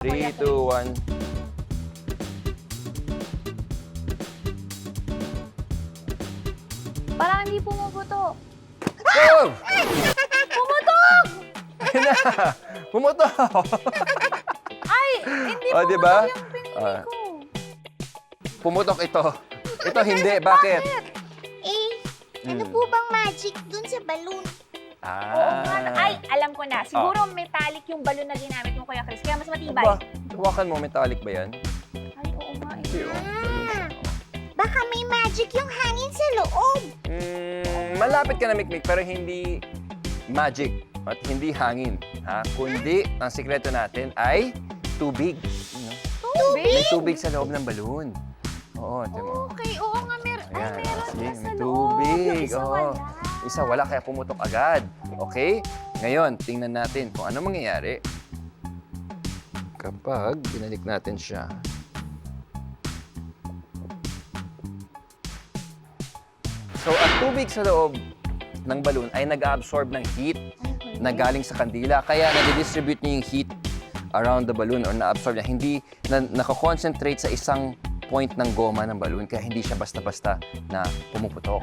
3, 2, 1. Parang hindi pumuputok. Oh! Pumutok! Ayun na! Pumutok! Ay, hindi Oh, pumutok diba? yung pinili Ah. ko. Pumutok ito. Ito hindi. Bakit? Ano po bang magic dun sa balloon? Oo nga. Ay, Ah. alam ko na. Siguro metallic yung balon na ginamit mo, Kuya Chris. Kaya mas matibay. Ba, hawakan mo, metallic ba yan? Ay, oo nga. Hindi, oh. Baka may magic yung hangin sa loob. Malapit ka na, Mikmik, pero hindi magic at hindi hangin. Ha? Kundi, ang sikreto natin ay tubig. May tubig sa loob ng balloon. Oo, ito mo. Okay, oo nga. Ayan, Meron sige, ka sa may loob. tubig. Yung isa Oo. wala. Isa wala, kaya pumutok agad. Okay? Ngayon, tingnan natin kung ano mangyayari kapag binalik natin siya. So, ang tubig sa loob ng balloon ay nag-absorb ng heat na galing sa kandila. Kaya nag-distribute niya yung heat around the balloon or na-absorb niya. Hindi nakakoncentrate sa isang point ng goma ng balloon kaya hindi siya basta-basta na pumuputok.